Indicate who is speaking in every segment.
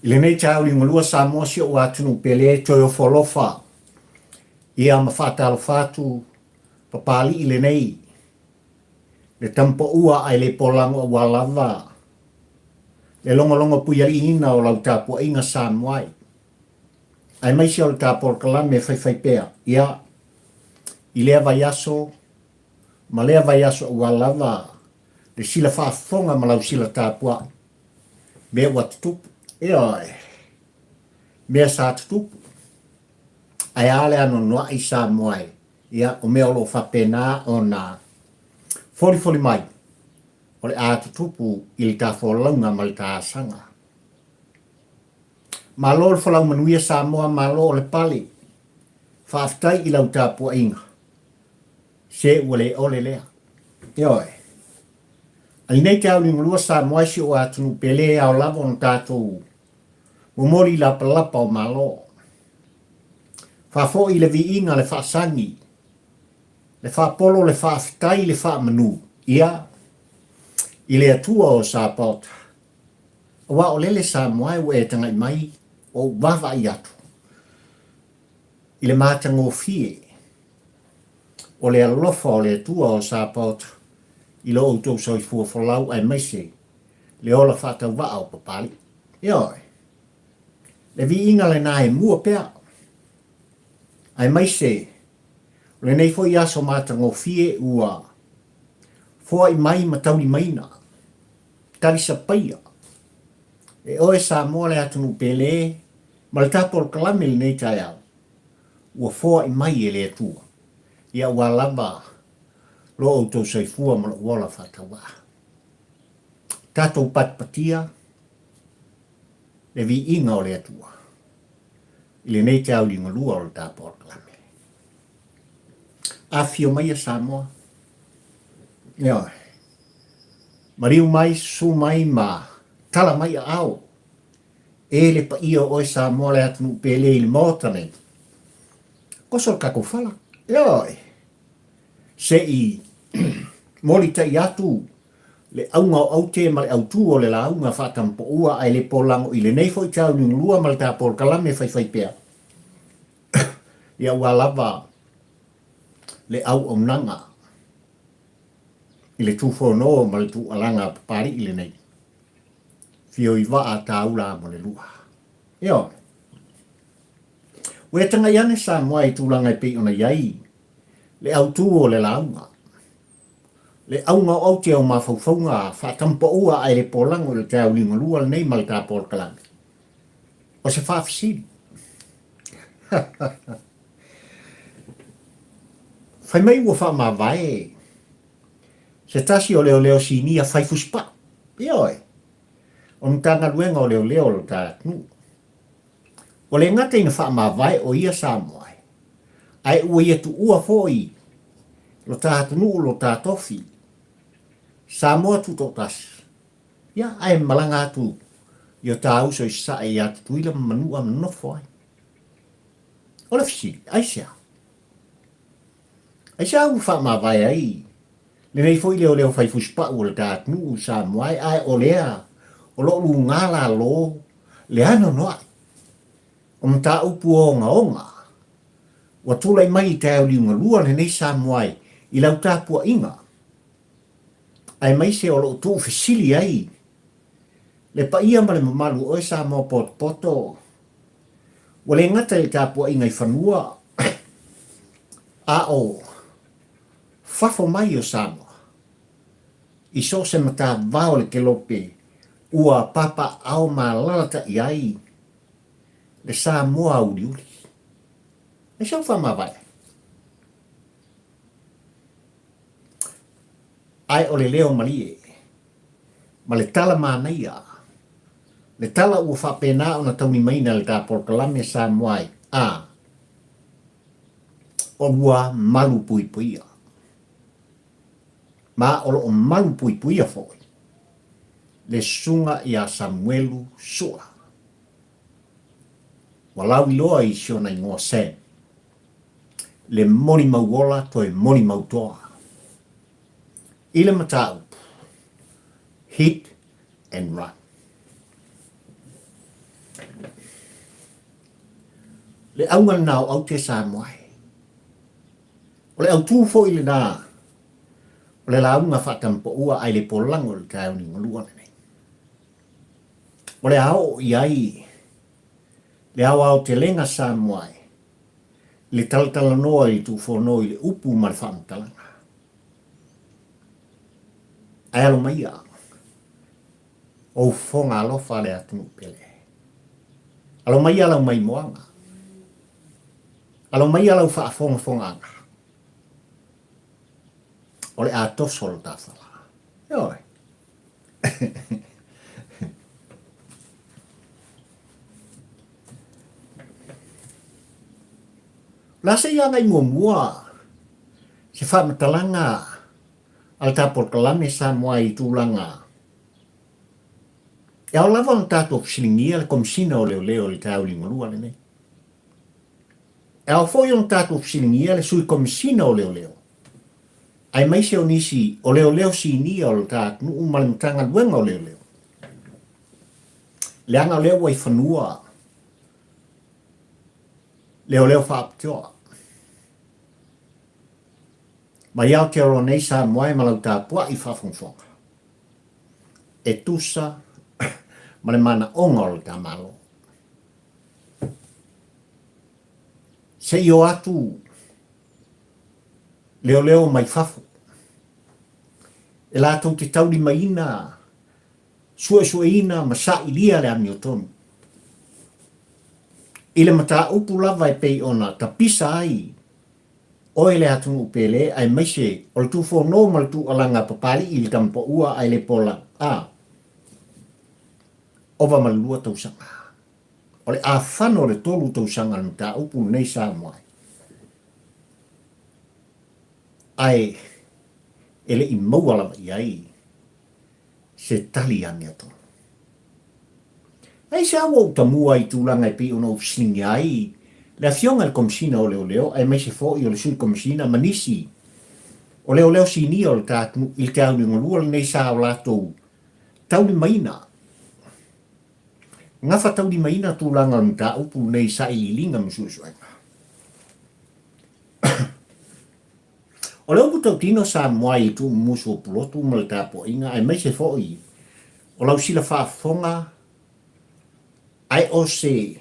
Speaker 1: I le nei tau li ngolua Samoa si o atunu pele toi o folofa. Ia ma whātalo whātu papali i le nei. Le tampo ua ai le polango ua lava. Le longa puia ina o lau tāpua inga Samoa. Ai mai si o le tāpua kalame whai pēa. Ia, i lea vai aso, ma lea vai aso ua lava. Le sila whaafonga ma lau sila tāpua. Mea ua tutupu. Ia, mea sa tutupu. Ai ale ano noa i Samoa. Ia, o mea lo whapena o nā. Foli mai. O le a tutupu i le tāwholaunga ma le tāsanga. Ma lo le whalau manuia Samoa ma lo le pali. Whaaftai i lau tāpua inga. Se ua le ole lea. Ioi. Ai nei te au ni ngulua Samoa si o atunu pele au lava on tātou. Mumori lapa o malo. Whafo i le vi inga le whaasangi. Le whaapolo le whaaftai le whaamanu. Ia. I le atua o Sāpota. Wa o lele Samoa ua e tangai mai o wawa i atu. I le mātango fie. O le alofa o le atua o Sāpota. I lo outou soi fua folau ai maise. Le ola whātau wa au papali. Ioi. Le vi inga le nae mua pea. Ai maise. Le nei fo i aso mātango fie ua. Fua i mai matauni maina. Tari sa paia. E oe Samoa le atunu pele. Ma le tāpol kalame le nei tai au. Ua fua i mai e le atua. Ia ua lava. Lo outou saifua ma lo uola whatawa. Tātou patpatia. Le vi inga o le atua. I le nei tau li ngalua o le tāpol kalame. A fio mai a Samoa. Ioi. Mariu mai, su mai ma. Tala mai a au. E le pa ia oe Samoa le atunu pele i le motane. Kosol kako fala. Ioi. Se i moli tai atu. Le aunga o aute ma le autu o le launga whatampo ua ai le polango i le neifo i tau ni lua ma le tāpol kalame whai pea. Ia ua lava. Le au o nanga. I le tūwho no ma le tū alanga papari i le nei. Fio i waa tāula mo le lua. Io. Ue tanga iane Samoa i tūlanga i pei ona iai. Le au tū o le launga. Le aunga o te au mawhauwhaunga whatampo ua ai le polango le tau linga lua nei ma le tāpol kalame. O se whaafisiri. Whai mai ua Faamavae. Se tasi o Leoleo sinia whai Fusipa'u. Ioi. O mtanga luenga o Leoleo lo tātnu. O le ngata ina Faamavae o ia Samoa. Ai ua ia tu ua foi. Lo tātnu lo tātofi. Samoa tu tōtas. Ia ai malanga atu. Ia tāu so i sae i atu tuila manua manofo ai. O le fisi, Aisea. Aisea u Faamavae ai. Le nei foi Leoleo whai Fusipa'u o le tātnu Samoa ai o lea. O lo lu ngala lo. Le ano noa. O mta upu o onga. Wa tulai mai te au liunga lua le nei Samoa i lau tāpua inga. Ai mai se o lo tū fesili ai. Le pa ia ma le mamalu oe Samoa poto. Wa le ngata le tāpua inga i whanua. A o. Fafo mai o Samoa. I so se mata vao le kelope. Ua papa au ma lalata i ai. Le Samoa uli uli. E sao Faamavae. Ai o le leo malie. Ma le tala mānaia. Le tala ua whapena o na tauni maina le tāpol kalame Samoa a. O ua Malu puipuia. Ma o lo Malu puipuia foi. Le sunga i a Samuelu sua. Walau iloa i siona i ngoa sen. Le Molimau wola toi Molimau TOA. Ile matau. Hit and run. le aunga nao au te Samoa. O le au tūfo i le nā, o le launga whatampo ua ai le polango le tau ni ngalua nei. O le ao i ai, le ao au te lenga Samoa, le talatala noa i tūfo no i le upu ma le whamtalanga. Ai alo mai a, o fonga alofa le atu pele. Alo mai alau mai moanga. Alo mai alau wha fonga anga. O le a tosol tawhala. Ioi. Lasa ia ngai mua. Se wha matalanga. Al tapor kalame sa mua i tūlanga. E au lava ang tātou silingia le komisina o Leoleo le tau li ngolua le nei. E au fo yung tātou silingia le sui komisina o Leoleo. Ai mai se o nisi o Leoleo si ni o le tātou nu umalimtanga luenga o Leoleo. Le anga o leo wai whanua. Leoleo whaapitoa. Mai au te oro nei sa moai malau tā pua i whawhongwhonga. E tusa ma le mana onga o le tā malo. Se i o atu Leoleo mai whawhu. E lātou te tauri mai ina, sua ina, masa i lia le ami o tonu. I le mata upu lava e pei ona, ta pisa ai, oe le atunu upele, ai maise, o le tūfo no ma le tū alanga papali i le tampo ua ai le pola. Ova ma le lua tausanga. O le a whano le tolu tausanga le mata upu nei sa moai. Ai, ele i mauala i ai, se tali ane ato. Ai se awa utamua i tūlanga i pi ono usingi ai, le afionga le komisina o Leoleo, ai mai se fo i o le sui komisina manisi. O Leoleo si ni o le tātunu, il te au ni ngolua le nei sa o latou, tau ni maina. Ngafa tau ni maina tūlanga le mta upu nei sa i lilinga msusuenga. O leo puto tino sa moai tu muso pulotu mal tapo inga ai mai se foi. O lau sila whaafonga ai o se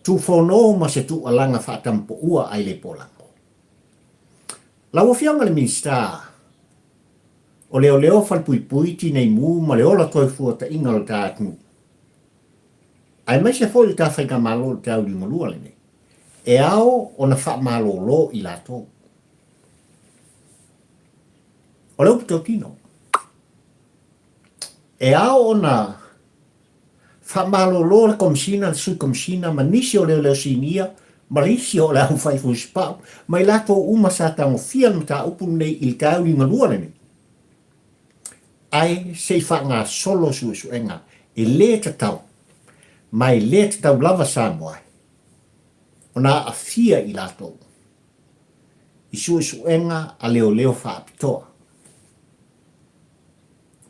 Speaker 1: tu fono ma se tu alanga whaatampo ua ai le polango. Lau o fianga le minsta o leo fal puipuiti nei mu ma le ola toi fuata inga le tātunu. Ai mai se foi ta whaika malo le tau di molua le nei. E ao o na wha malo lo i lato. O leo puto tino. E ao ona whamalolo le komisina, le sui komisina, ma nisi o leo sinia, ma nisi o leo whai Fusipa'u, ma i lato uma sa tango fia mta upu nei il tau i ngalua le nei. Ai se whanga solo suenga, e le tatau, ma i le tatau lava sa moai. Ona a fia i lato. I suenga a leo whaapitoa.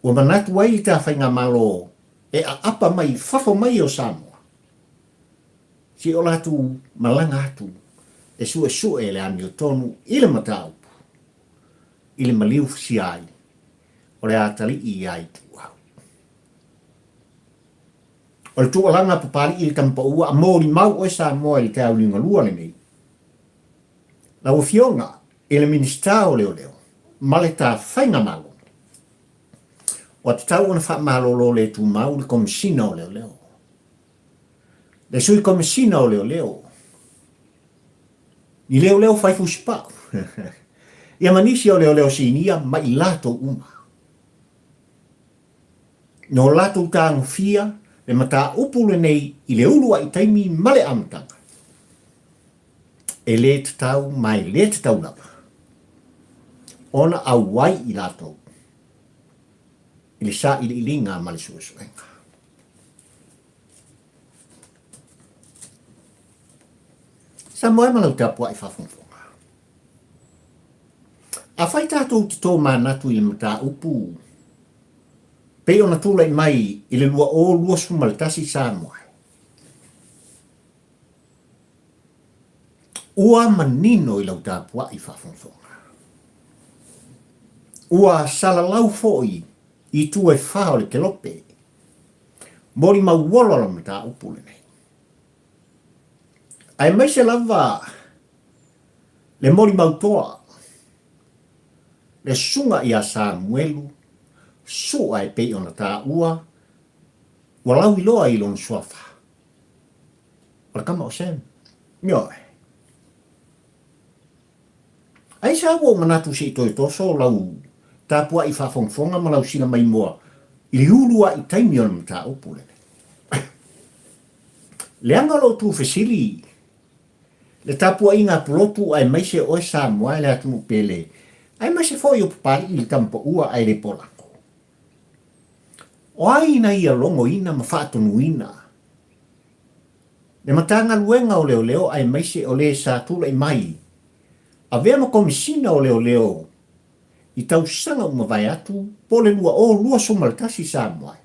Speaker 1: Ua manatu wai ta whainga malo e a apa mai, whafo mai o Samoa. Si o latu malanga atu e sue le ami o tonu i le mataupu, i le maliu si ai, o le atali i ai tu au. O le tualanga papari i le tampa ua a Molimau o Samoa i le tau linga lua le nei. La o fionga i le minista o Leoleo, ma le ta whainga malo. O te tau ana whaamalolo le tu mau le komisina o Leoleo. Le sui komisina o Leoleo. Ni Leoleo whai Fusipa'u. Ia manisi o Leoleo sinia ma i lato uma. No lato tāngu fia le mata upule nei i le ulua i taimi male amtanga. E le te tau mai le te tau lava. Ona au wai i lato. Ili sa ili ilinga mali suenga. Sa moe malau tapua i whawhongwhonga. A whai tātou te tō mānatu i mata upu. Pei ona tūlai mai i le lua o lua sumaletasi sa moe. ua manino i lau tāpua i whawhongwhonga. Ua salalau fo'i i tu e whao le kelope. Molimau wololo me tā upule nei. Ai mai se lava le molimau toa. Le sunga i a Samuelu, sua e pei ona tā ua, walau i loa i lon suafa. Ora kama o sem. Mioe. Ai sa wo manatu si toi toso lau tāpua i whawhongwhonga malau sina mai moa. I liulua i taimi ona mta upule. Le angalo tu fesili. Le tāpua i ngā pulotu ai maise oe Samoa le atu pele. Ai maise fo i upapari i tampa ua ai le polako. O ai na ia longo ina ma whaatonu ina. Le matanga luenga o Leoleo ai maise o le sa tula i mai. A vea ma komisina o Leoleo i tau sanga umawai atu pole lua o lua somaltasi Samoa.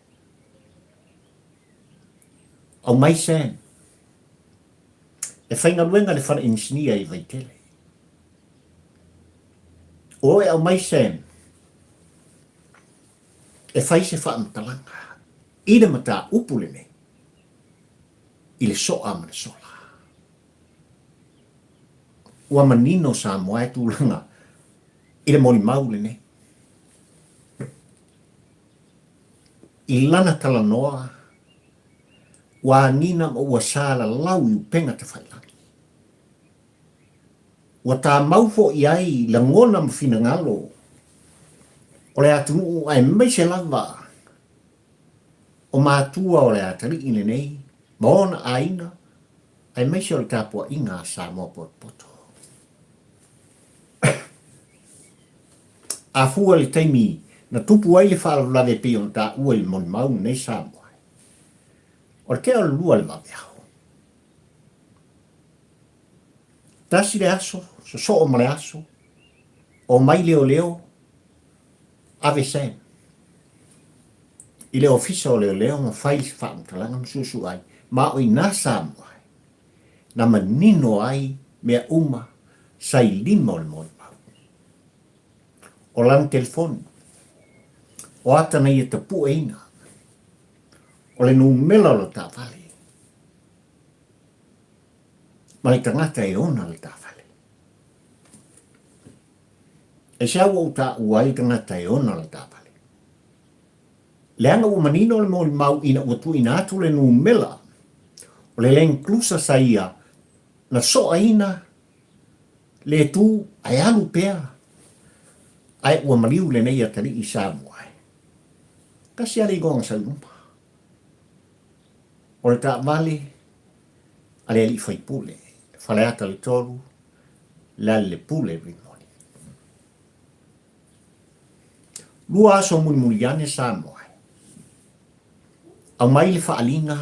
Speaker 1: Au mai sen. E whainga luenga le whana insinia i vaitele. O e au mai sen. E whai se wha amatalanga. I le mata upule ne. I le soa ma le sola. Ua manino Samoa e tūlanga. I le Molimau le ne. I lana talanoa. Ua nina ma ua sala lau i upenga te whailangi. Ua tā maufo i ai la ngona ma fina ngalo. O le atunu ai mai se lava. O mātua o le atari i le nei. Maona aina. Ai mai se o le tāpua inga Samoa poto. A fua le taimi na tupu ai le whaalolave pio na tā ua i Molimau nei Samoa. O le kea o lua le mabeao. Tasi le aso, so o ma le aso, o mai Leoleo, ave sen. I le ofisa o Leoleo ma whai si whaamtalanga msusu ai, ma o i nā Samoa. Na manino ai mea uma sai lima o le Molimau. O lang telefoni, o atana i e tapu eina, o le numela lo tā vale. Ma le tangata e ona le tā vale. E sea o tā uai tangata e ona le tā vale. Le anga ua manino le Molimau ina ua tu ina atu le numela, o le leng klusa sa ia, na so aina, le tu ai alu pea, ai ua maliu le nei atari i Samoa. Kasi ale i gonga sa lumpa. O le tā vale, ale ali fai pule, whaleata le toru, le pule rimoni. Lua aso muni ane Samoa. Au mai le whaalinga,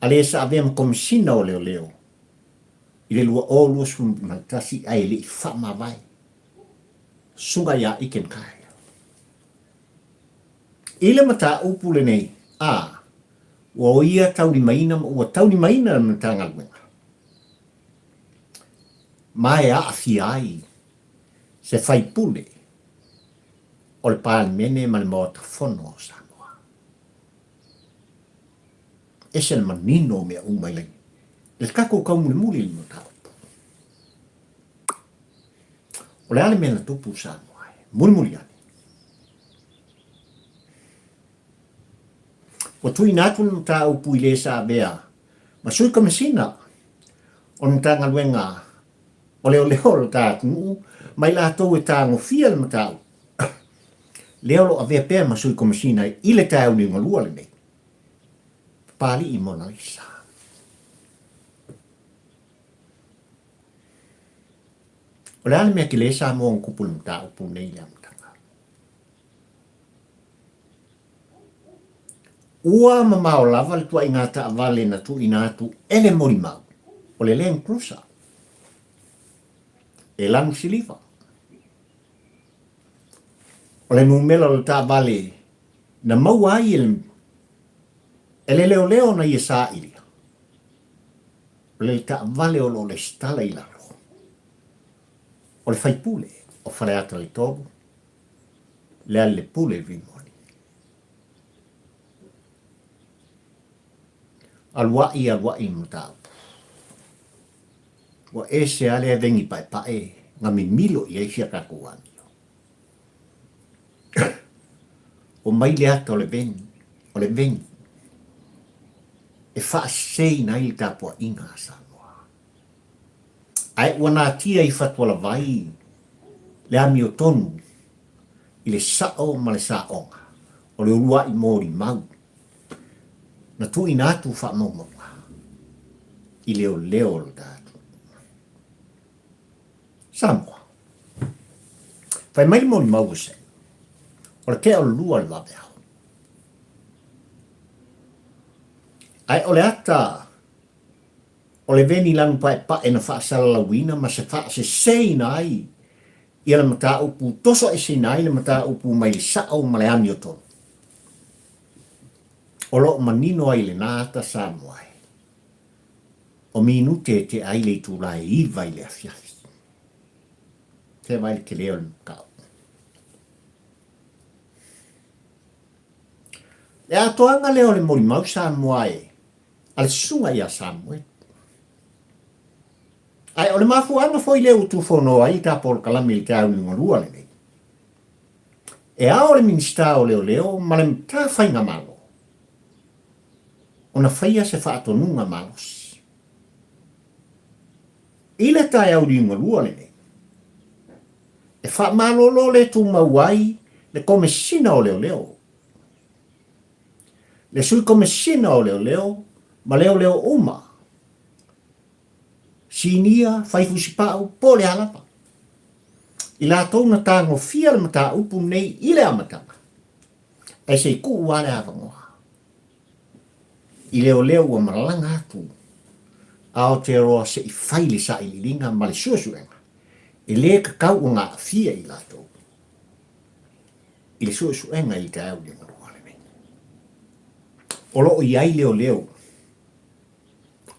Speaker 1: ale sa avea komisina o Leoleo. I le lua o lua sumatasi ai le i Faamavae. Sunga ia iken kaya. Ile mata upule nei, o ia tauni maina, o tauni maina na tanga luenga. Mai a afiai, se fai pule, o le pāle mene ma le mawata fono o Samoa. Ese le manino mea umailai, le kako kau muli le mata upu. O le ale mena tupu Samoa, muli ane. O tui natu na mta upu i le sa bea, ma sui ka masina, o na tanga luenga, o Leoleo lo tātunu, mai la tau e tāngo fia le mta upu. Leo a vea pēr ma sui ka masina i le tāu ni ngalua le nei. Pali i Mona Lisa. O le ale mea ki le sa mo ang kupu le mta upu nei le mtanga. Ua mamao lava le tua ingata avale na tu inatu ele Molimau. O le leng klusa. E lang siliva. O le numela le ta vale na mauai ele Leoleo na ia sa ilia. o le ta vale o lo le stala i lalo. O le fai pule, o fale ata le tobu, le ale pule vimoni. Alwa i mutau. Wa ese ale vengi pae, ngami milo i eisia kakuani. O mai le ata o le vengi. E wha sei na i tapua inga Samoa. Ai wana tia i fatwala vai, le ami o tonu, i le sao ma le saonga, o le urua i Molimau. Na tu ina atu wha maunga, i Leoleo le datu. Samoa. Whai mai le Molimau se, o le kea o lua le wapea. Ai ole ata o le veni lanu pae na whaasala lawina ma se whaase seina ai ia le mata upu toso e seina ai le mata upu mai le sao ma le ami o tonu. O lo manino ai le nata Samoa. O minute te ai le tūrai iwa i le afiafi. Te mai le ke leo le mkau. Le atoanga leo le Molimau Samoa ale sunga ia Samoa. Ai ole mafu ana foi leo tu fono ai ta por kalami le tau ni ngolua le. E a ole minista o Leoleo ma le ta fainga malo. Ona faia se fato nunga malos. Ile tai au di ngolua le. E fa malo lo le tu mawai le komesina o Leoleo. Le sui komesina o Leoleo ma Leoleo uma. Sinia fai Fusipa'u po le alapa. I la tau na tango fia le mata upu nei i le amatanga. Ai se ku ua le avangoa. I Leoleo ua maralanga atu. Ao te roa se i fai le sa i linga ma le suasuenga. E le kakau o ngā fia i la tau. I le suasuenga i te au le marua le mei. O loo i ai Leoleo.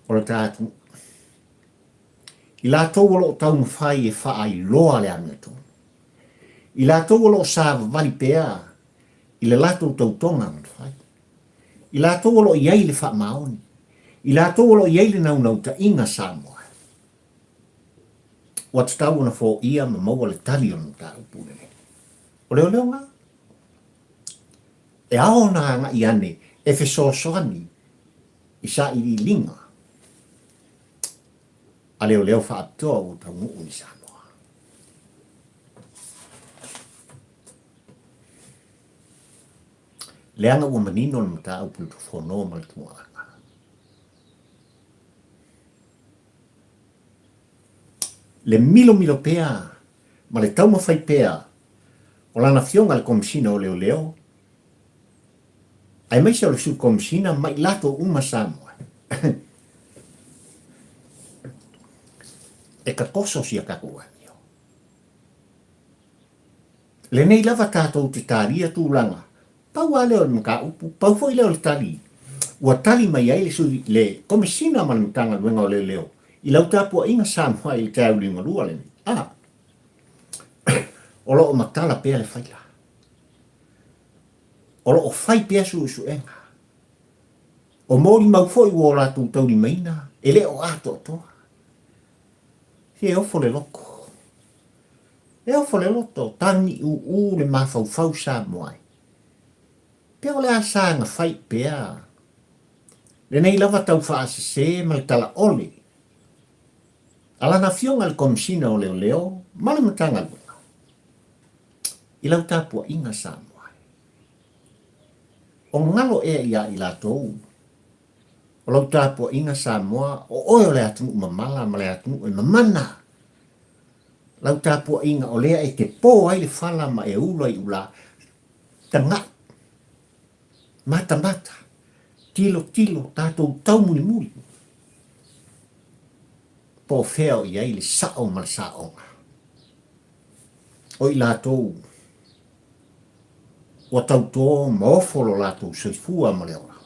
Speaker 1: O le tātu. I la tau lo tau mwhai e wha ai loa le amiato. I la tau lo sa vali pea i le lato tau tonga mwhai. I la tau lo iai le wha maoni. I la tau lo iai le nau ta inga Samoa. Wat tau na fo ia ma maua le tali o ta upune. O leo leo ngā? E ao na nga i ane e fe soani i sa i linga. A Leoleo wha atoa o tau nuu ni Samoa. Leanga ua manino na mata au puto whono ma le tuanga. Le milo pea, ma le tau mawhai pea, o lana fionga le komisina o Leoleo, ai maise o le su komisina mai lato uma Samoa. E ka koso si a kakuanio. Le nei lava tātou te tāria tūlanga. Pau a leo le maka upu, pau foi leo le tali. Ua tali mai ai le sui le komisina manutanga luenga o leo. I lau tāpua inga Samoa i le tau linga lua le. O lo o matala pea le whaila. O lo o whai pea su enga. O Molimau foi ua o rātou tauri maina. E le o ato toa. He ofo le loko. E ofo le loto, tangi u le mawhau Samoa. Pea o le asanga whai pea. Le nei lava tau whaase se ma le tala ole. Alana fionga le komisina o Leoleo, male matanga luna. I lau tāpua inga Samoa. O ngalo ea ia i la tou. O lau tāpua inga Samoa, o oe le atu mamala, ma le atu mamana. Lau tāpua inga o lea e te pō ai le whala ma e ula i ula. Tanga. Mata. Tilo, tātou tau muli. Po feo i ai le sao ma le saonga. O i lātou. O tau tō maofolo lātou soifua ma le ora.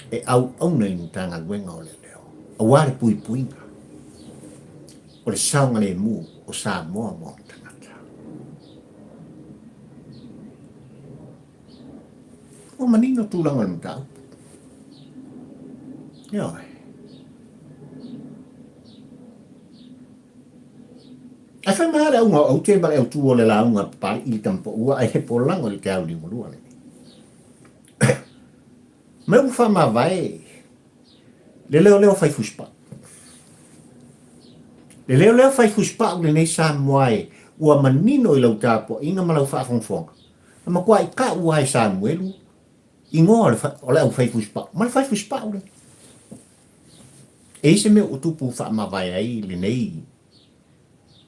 Speaker 1: E au nei ni tanga luenga o le leo. a wale puipuinga. O le saunga le mu o Samoa mo tangata. O manino tūlanga no tau. Ioi. Ai whai mahara unga au te bale au tū o le launga pai i tampa ua ai he polango le te au ni mulua le. Me u Faamavae. Le Leoleo fai Fusipa'u. Le Leoleo fai Fusipa'u le nei Samoae ua manino i lau tāpua inga malau whaafonfonga. Ma kua i ka ua ai Samuelu i ngoa o le au fai Fusipa'u. Ma le fai Fusipa'u le. E se me o tupu Faamavae ai le nei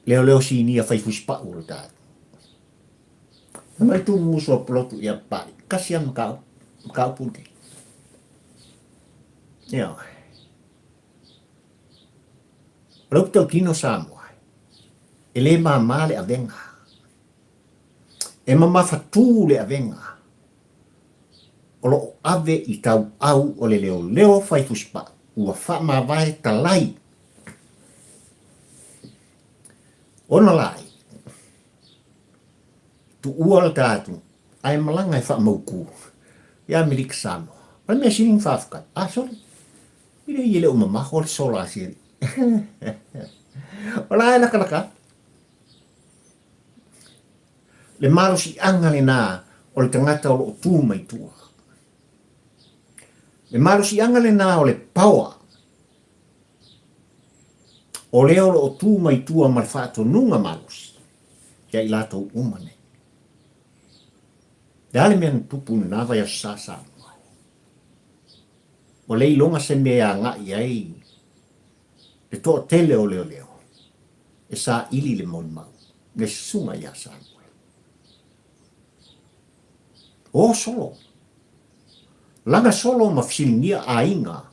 Speaker 1: Leoleo sinia fai Fusipa'u le tātu. Mai tu muso plotu ia pai. Kasia makau punte. Ia. Rau tau kino Samoa. E le mama le avenga. E mama fatu le avenga. O lo ave i tau au o le Leoleo fai Fusipa'u. Ua Faamavae talai. Ona lai. Tu ua le tātu. Ai malanga e Faamauku. Ia milik Samoa. Pai mea sining whaafukai. Sorry. Mire i ele o mama o le sola siri. Ola e laka. Le malo si anga le nā o le tangata o lo tū mai tua. Le malo si anga le nā o le paua. O leo lo tū mai tua ma le whaato nunga malos. Kia i lato umane. Dale mea tupu na vai a sasa. O lei longa se mea ngā iai. Le toa tele o Leoleo. E sa ili le Molimau. Le sunga ia Samuel. O solo. Langa solo ma fisilingia a inga.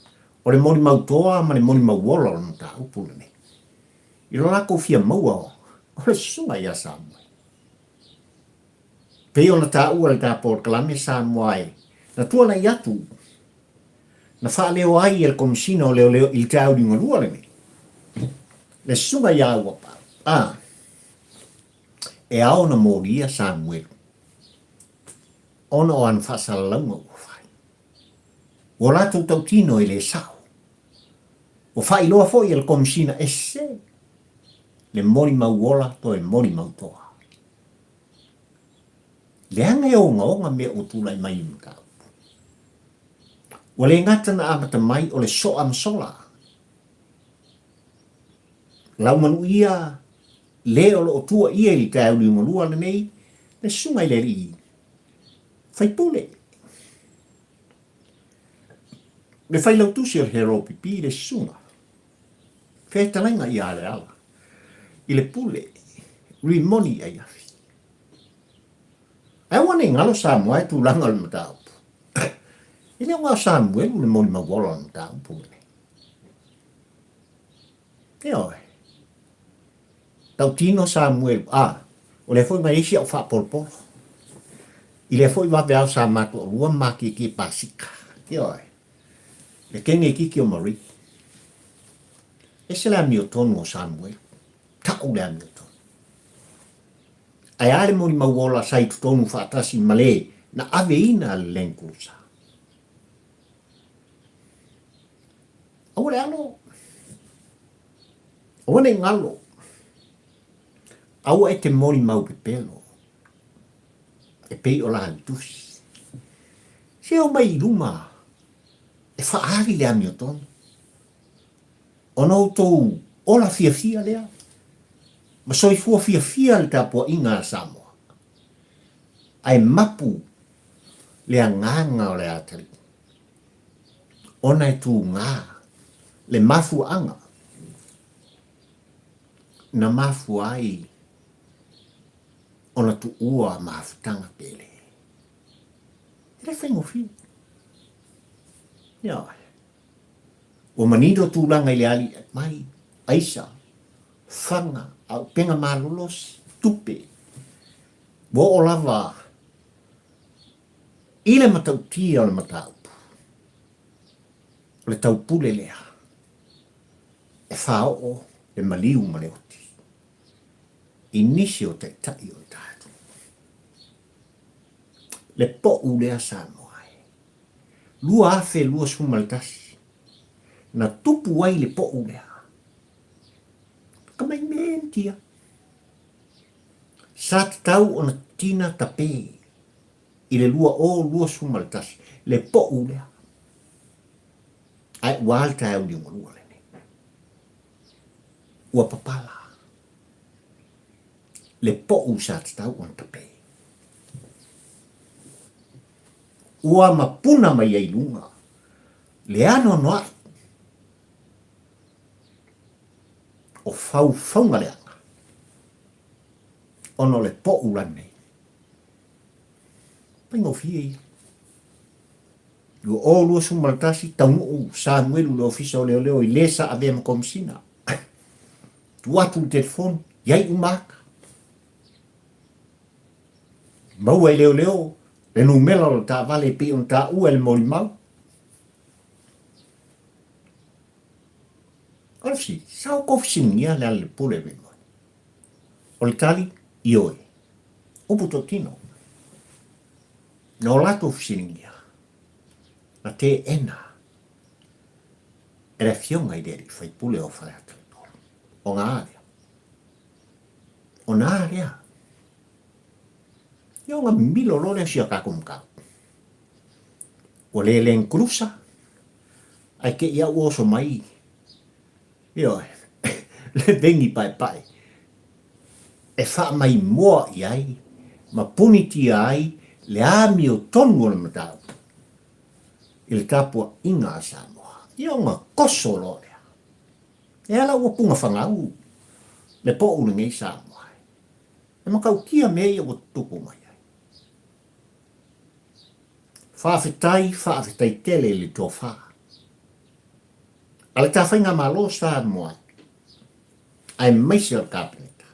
Speaker 1: O le Molimau toa ma le Molimau wola o ta upulane. I lo lako fia maua o. O le sunga ia Samuel. Pei ona ta ua le ta por kalame Samuel. Na tua na iatu. Na wha leo ai el komisina o Leoleo il te au di ngalua le me. Le sunga ia ua pa. E ao na moria Samuel. Ona o an whasalaunga ua whai. O lato tau tino i le sao. O whai loa fo i el komisina e se. Le Molimau wola to e Molimau toa. Le anga e onga me o tūlai mai mkau. O le ngata na amata mai o le so am sola. Lau manu ia leo lo tua ia i te au ni malua le nei, le sunga i le ri. Fai pule. Le fai lau tusi al hero pipi le sunga. Fai talenga i ale ala. I le pule, rimoni ai afi. Ai wane ngalo Samoa e tu langa le matau. I le ngā Samuel le Molimau wola le matau pule. E oi. Tau tino Samuel, o le foi mai isi au wha polpolo. I le foi wape au sa matu o lua maki ki pasika. E oi. Le kenge kiki o mari. E se la mi o tonu o Samuel. Tau le mi o tonu. Ai ale Molimau wola sai tu tonu whaatasi male na ave ina le lenkusa. Au le ano. O ne ngalo. Au e te Molimau pe pelo. E pei o la tusi. Se o mai luma. E whaari lea mi o tonu. O nou tou ola fia lea. Ma soi fua fia le tapua inga Samoa. Ai mapu lea nganga o le atari. Ona e tu ngā. Le mafu anga. Na mafu ai. Ona tu ua maafutanga pele. Ele whengo fiu. Ia. O manido tūlanga i le ali mai. Aisea. Whanga. Au penga malulos. Tupe. Wo o lava. Ile matau tia o le matau. O le tau pule lea. e whao e maliu ma le oti. I nisi o te tai o tātu. Le po u lea sa moai. Lua afe lua sumaltasi. Na tupu ai le po u lea. Kamai mentia. Sa te tau o na tina tape. I le lua o lua sumaltasi. Le po u lea. Ai walta au li ngolua le ne. Ua papala. Le po u sa te tau o na tape. Ua mapuna mai ai lunga. Le ano noa. O fau faunga leanga. Ono le po u lane. Paingo fie ia. Lua o lua sumaltasi taungu u sa nuelu le ofisa o Leoleo i lesa a vea makomsina. Tuatu le telefon, iai umaka. Mau ai Leoleo, le numela o ta vale pi on ta ua le Molimau. Alfi, sao kofisingia le ale pule vengo. O le tali, ioi. Upu totino. No lato ofisingia. Na te ena. Era fionga i deri, fai pule o fai atu. O ngā area. O ngā area. Ia ngā milo lore sia kakumkau. O le len krusa. Ai ke ia uoso mai. Ia le vengi pai pai. E wha mai moa i ai. Ma puniti ai. Le ami o tonu o le matau. I le tapua inga sa moa. Ia ngā koso lore. E ala ua punga whangau. Le po unu ngei sa moa. E makau kia mei o tupu mai. Whaafetai tele le tō wha. Ale ta whainga malo sa moa. Ai maisi al kabineta.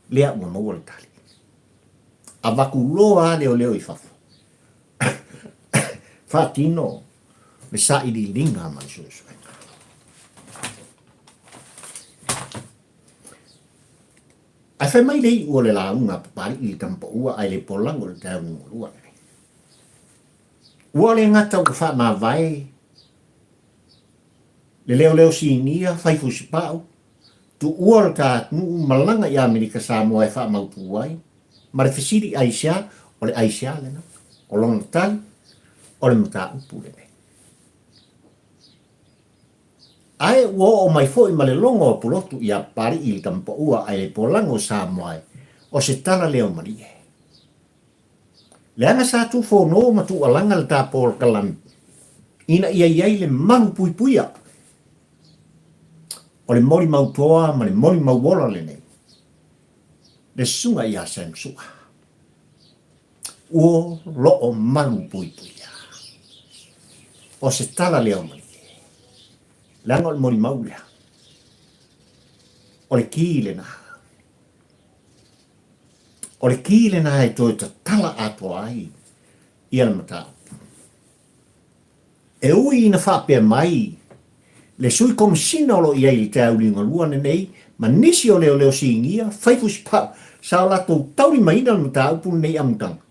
Speaker 1: Lea ua maua le tali. A waku loa Leoleo i whafu. Whaatino. Me sa i li linga mai suesuenga. Ai whai mai lei ua le launga papari i tampa ua ai le polango le tau ni ngolua. Ua le ngata o Faamavae. Le Leoleo si nia, fai Fusipa'u. Tu ua le ta nuu malanga i Amerika Samoa e Faamaupu ai. Ma le fesiri Aisea, o le Aisea lena. O longa tali, o le mata upu le ne. Ai ua o mai fo i ma le longa o pulotu i a pari i le tampa ua ai le polango Samoa o se tala leo marie. Le anga sa tu fo no ma tu alanga le ta por kalam. Ina ia iai le Malu puipuia. O le Molimau TOA ma le Molimau wola le nei. Le sunga ia sem suga. Uo lo o Malu puipuia. O se tala leo mani. Le anga o le Molimau lea. O le ki le na. O le ki le na e toi ta tala ato ai. Ia le mata. E ui ina whapea mai. Le sui komisina o lo iai li te aulinga luane nei. Ma nisi o Leoleo si ingia. Fai Fusipa'u. Sa o lato tauri maina le mata upu nei amutanga.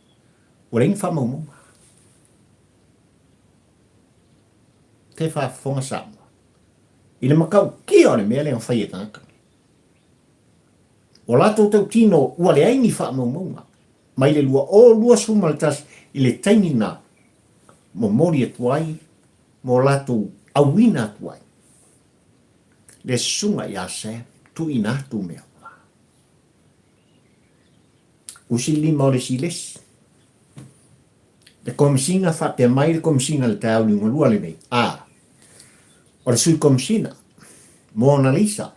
Speaker 1: O reini whamaumonga. Te whafonga Samoa. I le makau kia o le mea le ang whai e kanaka. O lato tau tino ua le aini whamaumonga. Mai le lua o lua sumaltas i le tainina. Mo mori atuai. Mo lato awina atuai. Le sunga i Aisea. Tu ina tu mea. Usi lima o le silesi. Le komisina whapea mai le komisina le tau ni ngolua le nei. O le sui komisina. Mona Lisa.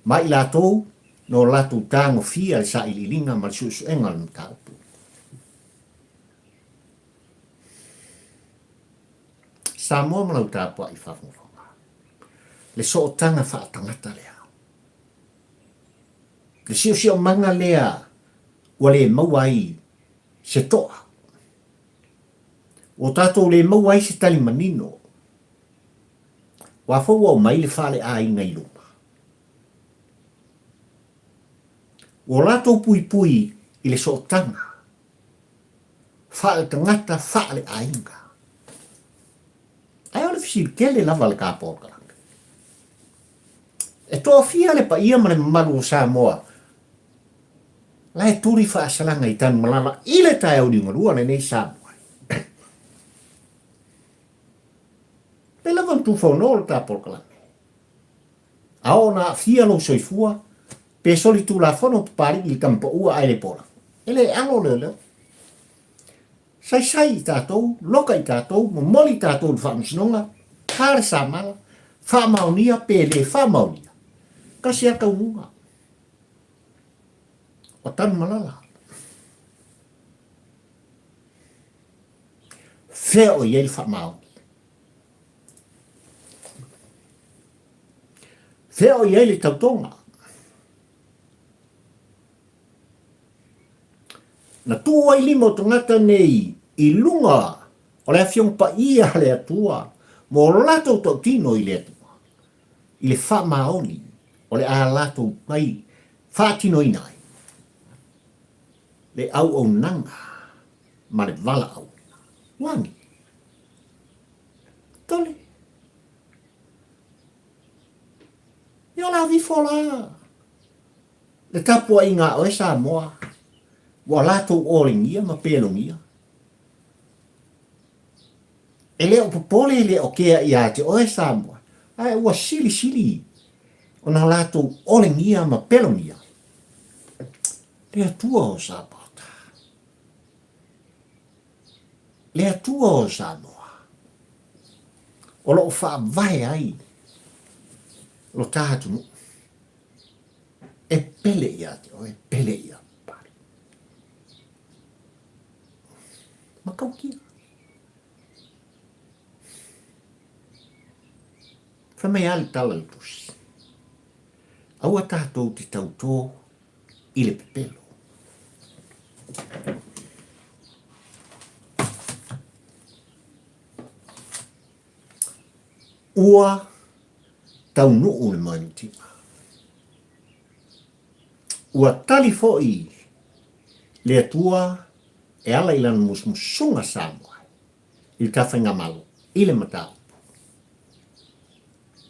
Speaker 1: Mai la tou. No latu tango fia le sa ililinga ma le susu enga le mtaupu. Samoa malau tāpua i whawhunga. Le so o tanga whaatangata lea. Le sio manga lea. Ua le mauai se toa. O tātou le mauai se tali manino. Wa fo wa mai le fale a inga i luma. O lato puipui i le sootanga. Fale tangata fale a inga. Ai ole fisil kele lava le kāpōka. E tō fia le pa ia mare malu sa moa. La e turi wha asalanga i tanu malala i le tae au dinga rua nei sa moa. Le lava tu whanau le tāpōka langa. Ao na fia lo soifua, pe soli tu la whono pari i kampa ua aile pora. Ele alo Leoleo. Sai i tātou, loka i tātou, moli tātou le whaamisinonga, kāre sa mala, whaamaunia pe le whaamaunia. Kasi aka unga. O tanu malala. Whea o iei whaamauni. Whea o iei le tautonga. Na tua i limo tangata nei i lunga o le afiong pa ia le atua mo lato tau tino i le atua. I le wha maoni o le a lato pai wha tino i nai. Le au au nanga ma le vala au. Wangi. Tole. Io la vi fola. Le tapua i ngā o e sa moa. Wa lato oringia ma pelongia. E leo popole le o kea i ate o e Samoa. Ai ua sili. O na lato oringia ma pelongia. Le atua o Sabota. Le atua o Samoa. O lo Faamavae ai. Lo tātunu. E pele i ate o e pele i ate. Makau kia. Whamai ali tala lutusi. Aua tātou te tautō i le pepelo. Ua tau nuu le manitima. Ua tali fo'i le atua e ala ilan musmusunga Samoa. I tawhenga Malu. I le matau.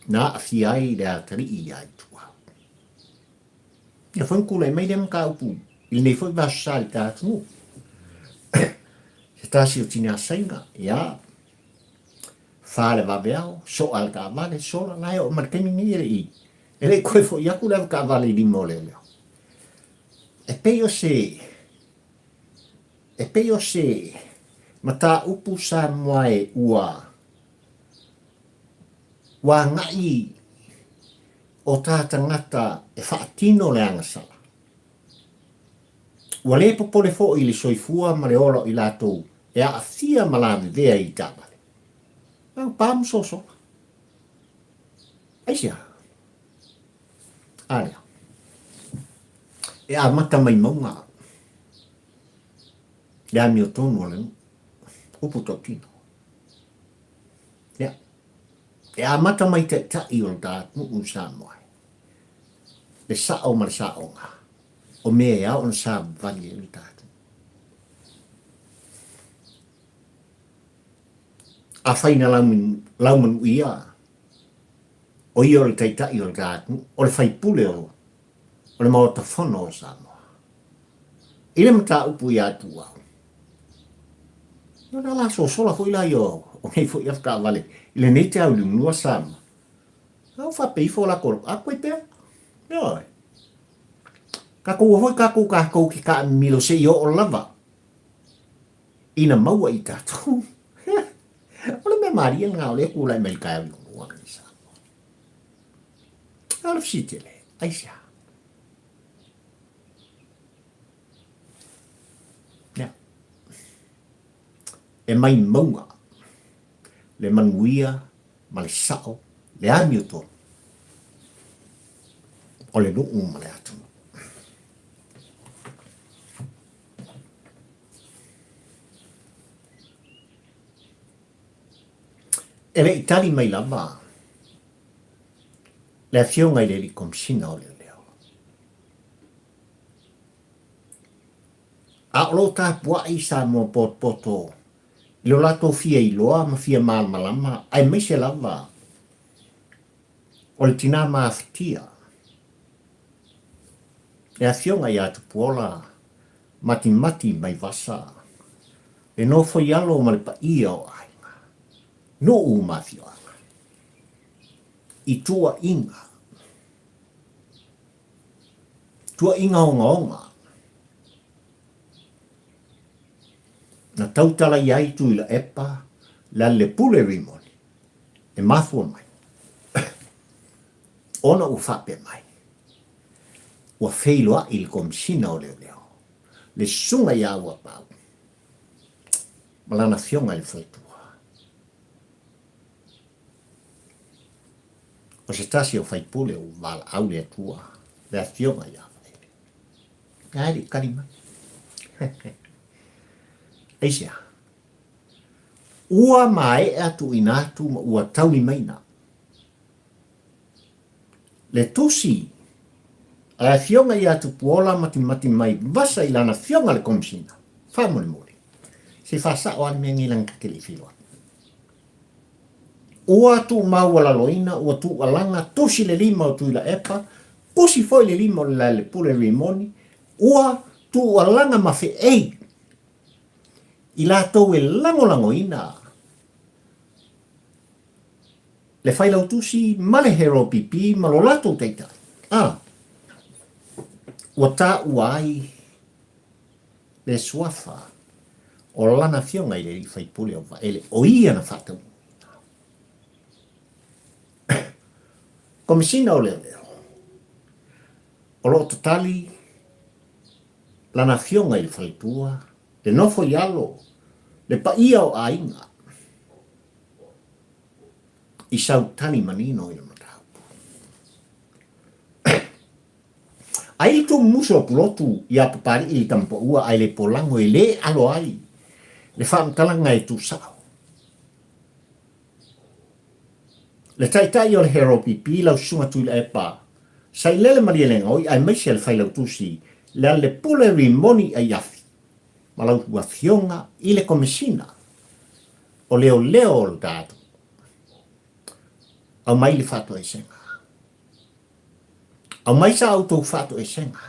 Speaker 1: Na afiai le atari i ai tua. Ia whankula e mai le mka upu. I nei fwoi vasu sali tātunu. Se tāsi o tine asainga. Ia. Whale wabeao. So al ka vale. Sola lai o markemi nire i. E rei koe fo iaku lewa ka vale i limo Leoleo. E peo se mata upu sa moe ua wa ngai o tātangata e whaatino le angasala. Ua le popole fo i le soifua ma le olo i lātou e a thia malami vea i tāmale. Ang pāmu soso. Aisea. Alea. E a mata mai maunga. Le mi o tonu ole upu totino. Ia. E a mata mai te tai o tātu un sa moe. Le sao ma le sao nga. O mea ia on sa vali e tātu. A whaina lauman uia. O i o le taitai o tātu. O le whaipule o. O le maota whono o sa moa. I le mata upu i atu au. No la so sola foi la yo. O nei foi afka vale. Le nete au lumua sama. Au fa pei fo la kor. A koe pea. Yo. Kako foi kako ki ka milo se yo o lava. Ina maua i tātou. Ole me maria ngā ole kula i mai kai au lumua ni sa. Alf sitele. Aisea. E mai maunga, le manuia, ma le sao, le amiuto, o le nuu ma le atu. E le itali mai lava, Le afionga i le li komsina o Leoleo. A o lo tā pua i sa mo poto. I lo lato fia i loa ma fia malama. Ai mai se lava. O le tina maaftia. Le afionga i atu puola mati mai vasa. Le no fo yalo ma le pa ia o ainga. No u mafioanga. I tua inga. Tua inga onga. Na tautala iai tu ila epa la le pule rimoni. E mafua mai. Ona u fape mai. Ua feiloa il komsina o Leoleo. Le sunga ia ua pau. Malana fionga le faitua. O se tasi o faipule o vala au le atua. Le fionga ia faile. Ngari karima. Aisea. Ua mae atu inatu ma ua tauni maina. Le tusi. A fionga ia tu puola mati mai vasa ilana fionga le komsina. Faamavae. Se fasa o ane ngilang kakele filoa. Ua tu maua loina, ua tu alanga, tusi le lima o tu ila epa, kusi foi le lima o le pule rimoni, ua tu alanga mafe ei. Ila tau e lango ina. Le whailau tusi male hero pipi malolato teita. Ua tā uai le suafa o lana fionga i le i whaipule o vaele o ia na whatau. Komisina o Leoleo. O lo totali lana fionga i le whaitua, le nofo ialo, le paia o ainga. I sautani manino i le matau. Ai tu muso pulotu ia papari i tampo ua ai le polango i le alo ai. Le whaamtalanga e tu sao. Le taitai o le hero pipi lau sunga tu le epa. Sai lele marialenga oi ai maise le whailau tusi le pule rimoni ai afi. Malau ua fionga i le komisina. O Leoleo o le datu. Au mai le whato e senga. Au mai sa auto whato e senga.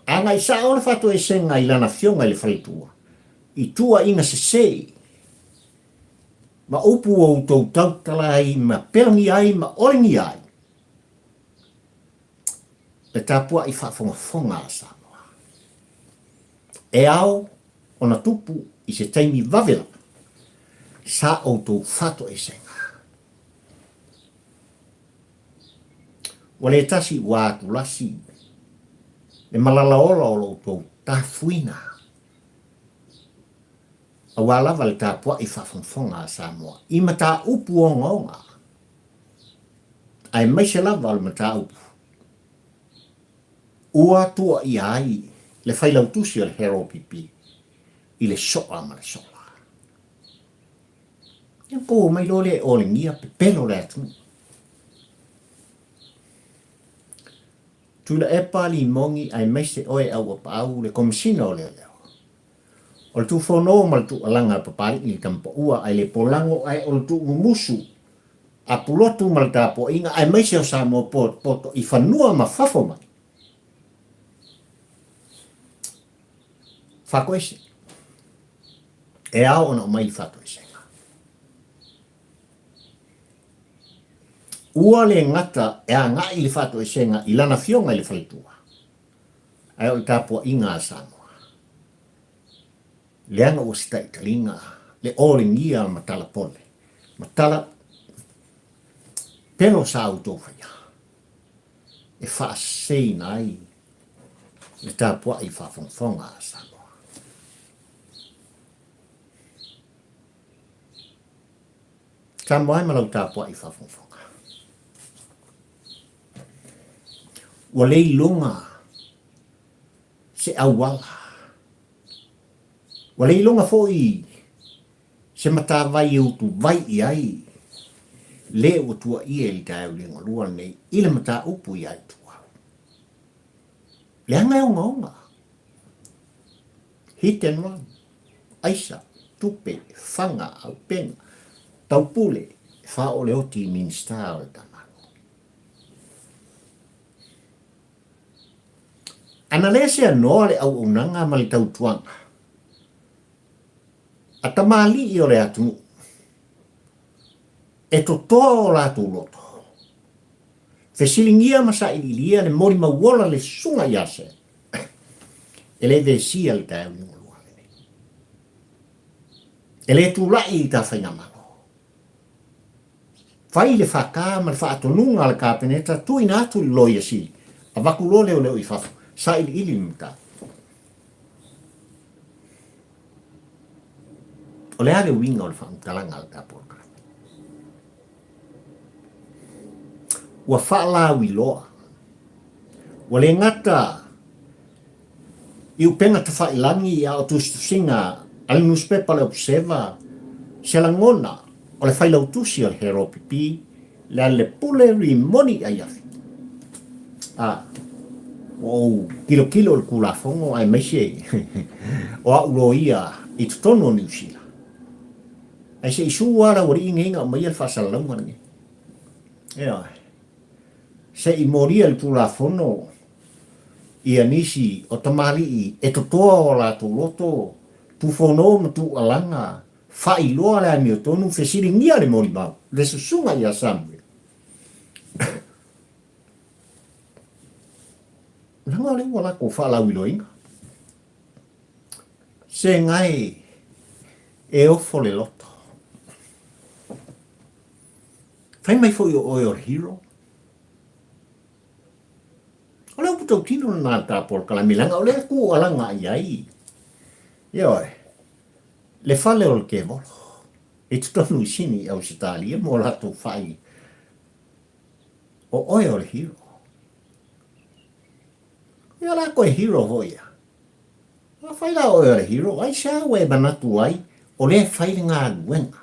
Speaker 1: Anga i sa o le whato e senga i lana fionga i le whaitua. I tua inga se sei. Ma upu o tau tautala ai, ma pelangi ai, ma oringi ai. Le tapua i whaafonga a Samoa. E ao, ona tupu i se taimi vavela. Sa o tau whato e senga. Wale tasi wātu lasi. Le malalaola o lo tau tafuina. A walawa le tāpua i whafonga a Samoa. I mata upu o ngonga. Ai maise lava le mata upu. Ua tua i ai. Le whailau tusi o le hero pipi. I le soa ma le soa. Ia po mai lo le o le ngia pe pelo le atu. Tula epa li mongi ai maise oe au apau le komisina o Leoleo. O le tu whono ma le tu alanga papari i tampo ua ai le polango ai o le tu ngumusu. A pulotu ma le tapo inga ai maise o Samoa poto i whanua ma whafo mai. Whako ese. E ao ona o mai whato ese. Ua le ngata e a ngā i le whato ese nga i lana fionga i le whaitua. Ai o le tapo inga a Samoa. Leanga o sita italinga, le oringia matala pole. Matala pelo sa autowhaya. E whaasei nai, le tāpua i whafonfonga a Samoa. Samoa e malau tāpua i whafonfonga. Ua lei lunga, se awala. Walei longa foi se mata vai utu vai i ai le o tua ia i tau linga lua nei, ile mata upu i ai tua. Le anga o ngaonga. Hit and run. Aisea, tupe, fanga, au penga, taupule, fa o leo ti minsta o tamako. Ana le se anoa le au unanga ma le tautuanga. A tamali i o le atu. E to toa o la tu loto. Fesilingia masa ililia le Molimau wola le sunga yase. E le vesia le tau ni ulua. E le tu lai i ta whainga malo. Whai le whaka ma le whaatonunga le kāpeneta tui nā tu loia si. A waku lo leo leo i whafu. Sa ili muta. O le ale winga o le whaamtalanga le tāpora. Ua whaalawi loa. Ua le ngata i upenga te whailangi a o tustusinga ale newspaper le observa se la ngona o le whailau tusi o le hero pipi le ale pule rimoni a iafi. Kilo le kulafongo ai meise o a uroia i tutono New Zealand. Ai se isu wara wari inga o mai al whasalaunga ni. Se i moria le kulafono i anisi o tamali i e totoa o la tu loto tu fono ma tu alanga fai loa le ami o tonu fesiri ngia le Molimau le susunga i asamble. Nanga le wala ko whala wiloinga. Se ngai e ofo le loto. Fai mai foi o oil hero. Ola puto tino na ta por kala milanga ole ku alanga ai. Le fale o ke mo. E tonu sini au sitali mo la to fai. O oil hero. Ia la ko hero hoia. A fai la oil hero ai sa we banatu ai o le fai nga wenga.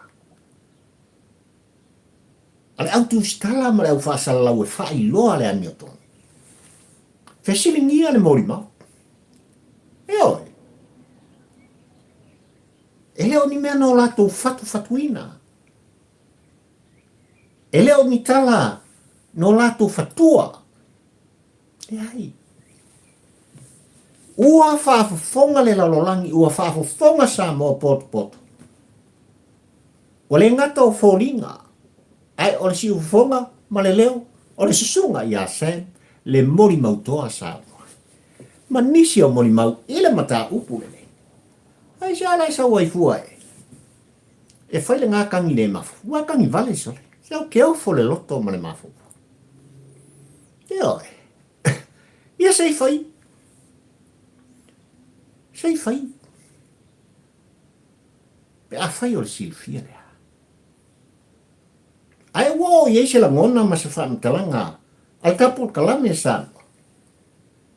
Speaker 1: Ale autu stala ma le fa sala we fai lo ale anioto. Fesilingia le Molimau. E leo ni mea no lato fatuina. E leo ni tala no lato fatua. E ai. Ua whaafafonga le lalolangi, ua whaafafonga sa mo poto. O le ngata o fōringa. Ai o le si ufonga ma le leo. O le susunga i Aisea. Le Molimau toa sa. Ma nisi o Molimau ile mata upu le. Ai sa lai sa waifua e. E whai le ngā kangi le mafu. Ua kangi vale sole. Sao keo fo le loto ma le mafu. Ia sei whai. Sei whai. Pe a whai o le silfia lea. Ai wo i eise la ngona ma se whaamtalanga. Al kapul kalame sa.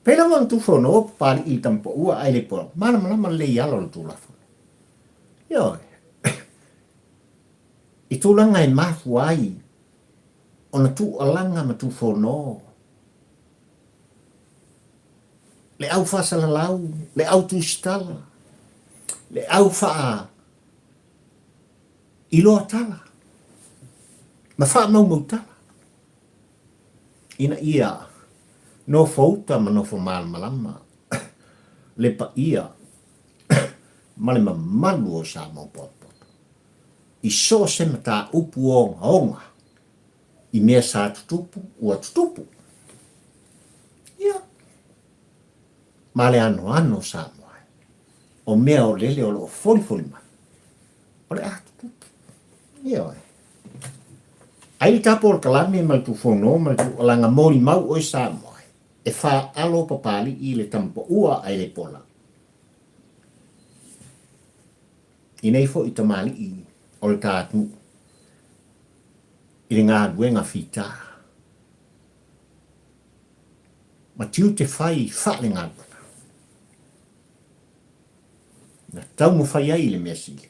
Speaker 1: Pela wan tu fono pari i tampo ua ai le po. Mana le yalo le tu lafo. I tu langa i mafu ai. Ona tu alanga ma tu fono. Le au fa salalau, le au tu stala. Le au fa i loa tala. Ma fa mau tala. Ina ia no fauta ma no malama le pa ia male malu o sa mo pot i so se mata upu o honga i mea sa tutupu ua tutupu ia male ano sa mo o mea o lele o lo foli ma o le tutupu ia ai tapo kalame mal tu fono mal tu langa Molimau o sa mo e fa alo papali i le tampo ua ai le pola i nei fo i tamali i o le tātu i le ngā duenga fita ma tiu te fai fa le ngā duenga na tau mo fai ai le mea sili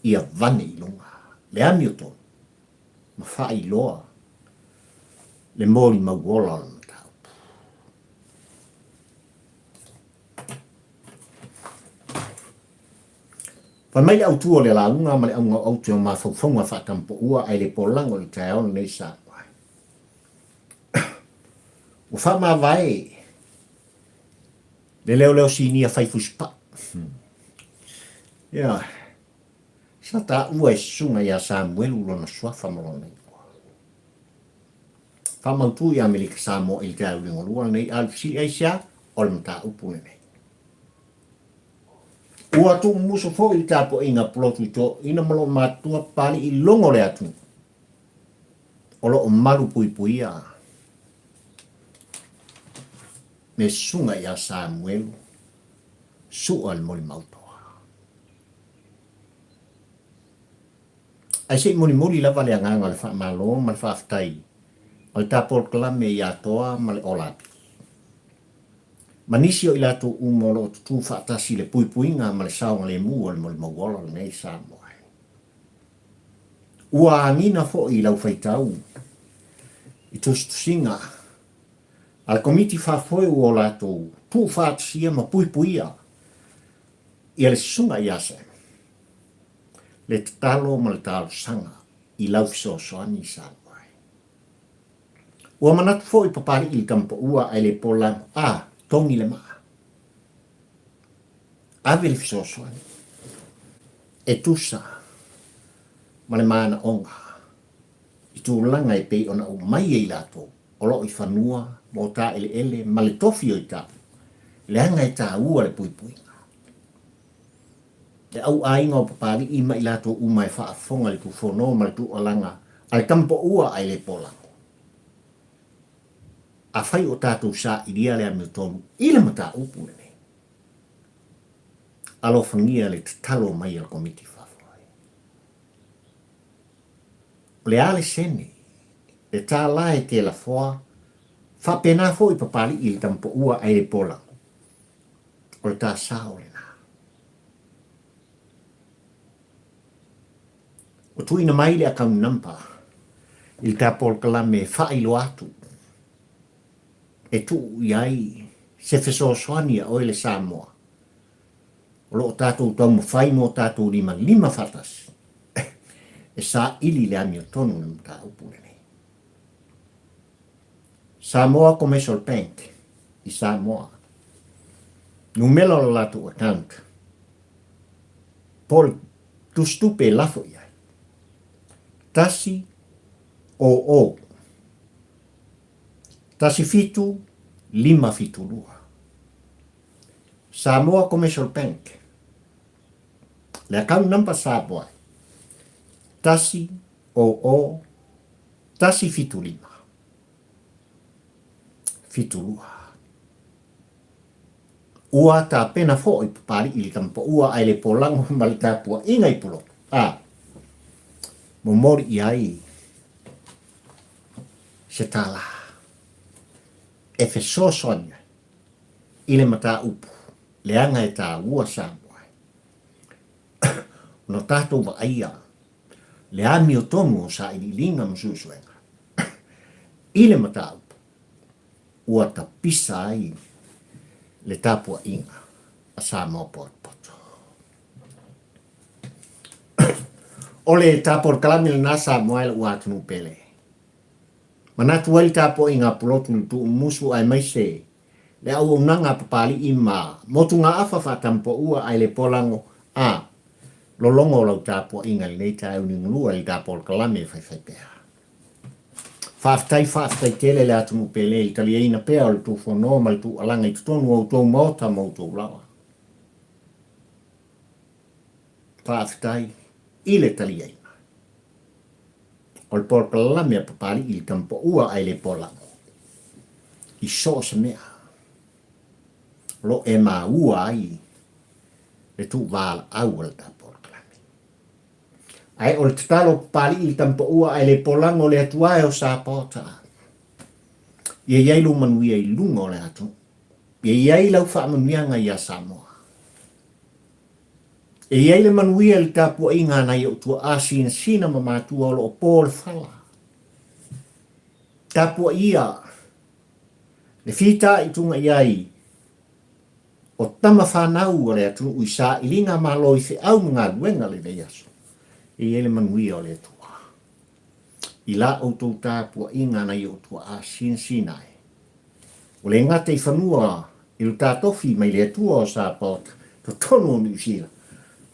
Speaker 1: ia vane i longa le ami o tonu ma whai loa, le Molimau wola o tau. Pa mai au tua le launga ma le aunga au te o mawhauwhaunga whatampo ua ai le polango le tae ona nei sa mai. O Faamavae, le Leoleo sinia whai Fusipa'u. Ia, sa ta ua e sunga ia Samuelu lona swafa malona i kua. Whamautu ia Amerika Samoa i te au ringolua nei alfisi Aisea o le mata upune nei. Ua tu muso fo i tapo inga plotu to ina malo matua pali i longo le atu. Olo o Malu puipuia. Me sunga ia Samuelu. Sua le Molimau toa. Ai se moli lava le anganga le whamalo ma le whaftai. O le tapo klame ia toa ma le olapi. Manisi o ilato umolo tu fatasi le puipuinga ma le saunga le mua le Molimau wola le nei Samoa. Ua angina fo i lau whaitau. I tustusinga. Al komiti whafoe o lato tu fatasia ma puipuia. Ia le sunga iase. Le talo ma le talo sanga i lau fisosoani Samoa. Ua manatu fo i papari i kampo ua ai le polang tongi le maa. Ave le fisosoani. E tusa. Ma le maana onga. I tūlanga e pei ona o mai e lato. Olo i whanua, mo ta ele ma le tofi o i ta. Le anga e ta ua le puipuinga. Le au ainga o papari i mai lato umai whaafonga le tu whono ma le tu alanga. Al kampo ua ai le polang. A whai o tātou sa i ria le amiltonu, i le mata upune ne. Alo whangia le talo mai al komiti whawhai. Le ale sene, le tā lae te la whoa, whapena fo i papali i le tampo ua ai le pola. O le tā sao le nā. O tuina mai le akau nampa, i le tā pol kalame whailo atu. E tu iai se fesosoania o le Samoa. O lo tātou tau mawhai mo tātou lima fatas. E sa ili le ami o tonu na mta upune nei. Samoa Commercial Bank i Samoa. Numelo la latu account. Pol tu stupe lafo iai. Tasi o. Tasi fitu, 5 fitu lua. Samoa Commercial Bank. Le account number Samoa. Tasi o. Tasi fitu 5. Fitu lua. Ua ta pena fo i pari ili tampo ua ai le polango malitapua inga i pulo. Momori iai. Se tala. E fesosonia i le mata upu, le anga e tā ua Samoa. No tātou wa aia, le ami o tomu o sa i linga msusuenga. I le mata upu, ua ta pisa ai le tapua inga a Samoa poto. O le tapor kalami le nā Samoa le ua atunu pele. Manatu wali tapo inga pulotu tu musu ai maise. Le au unanga papali ima. Motu ngā awhawha tampo ua ai le polango lolongo lau tapo inga le neita au ningulua i tapo kalame whai pēha. Whaftai tele le atumu pele i tali eina pēha o le tu whono ma le tu alanga i tutonu au tau maota mautou lawa. Whaftai i le tali eina. O le por kalame a papari i le tampo ua ai le polango. I so se mea. Lo e ma ua ai. Le tu vala au le tapor kalame. Ai o le tatalo papari i le tampo ua ai le polango le atuae o sa pota. Ia iai lu manuia i lunga o le atu. Ia iai lau whaamanuianga i a Samoa. E iai le manuia le tapua inga na i o tua asina sina mamatua o lo o pōle whala. Tapua ia, le fita i tunga iai, o tama whanau o le atu ui sa ilinga malo i se au ngā luenga le nei aso. I ele manuia o le atua. I la o tau tāpua inga na i o tua a sin sinai. O le ngata i whanua i lu tātofi mai le atua o sa pota, to tono o New Zealand.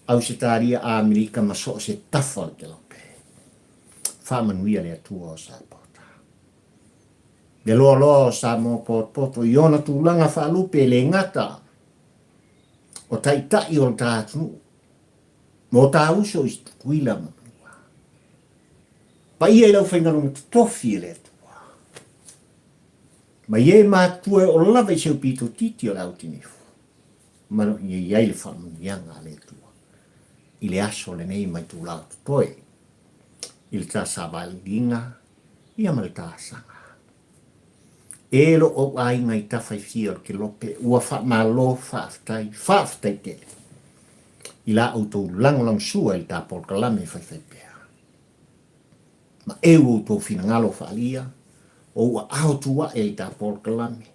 Speaker 1: Au se tāria a Amerika ma so se tafa o te lope. Whamanuia le atua o sa pota. Le loa loa o sa mo poto i ona tūlanga whaalupe le ngata o taitai o tātunu. Mo tā uso i tukuila manua. Pa ia i lau whaingaro me tofi le atua. Ma ie mātua o lawa i seu pito titi o lau tinifu. Mano i iai le whamanuianga le atua. I le aso le nei mai tū lau toi. I le tā sāwailinga, ia ma le tā sanga. Elo o ai ngai tawhai fia ke lope ua whamalo whaftai tele. I la autou lang sua i tā polkalame whai pēr. Ma eu autou finangalo whaalia, o ua autua e i tā polkalame.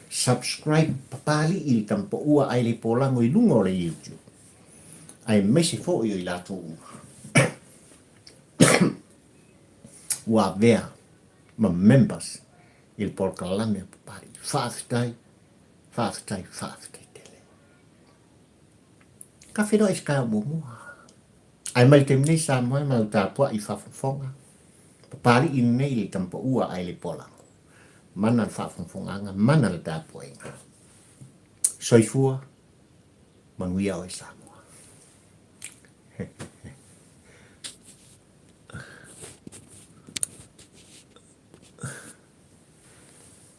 Speaker 1: Subscribe papali i tampo ua ai le polango i lungo le YouTube. Ai mese fo i la tō ua vea ma members il polkalame papali. Whaftai tele. Ka whiro is kaya mua. Ai mai te mne sa moe mau tāpua i whafonfonga. Papali i nei le tampo ua ai le polango. Mana le whafonfonganga, mana le tāpua inga. Soifua, manuia o e sa.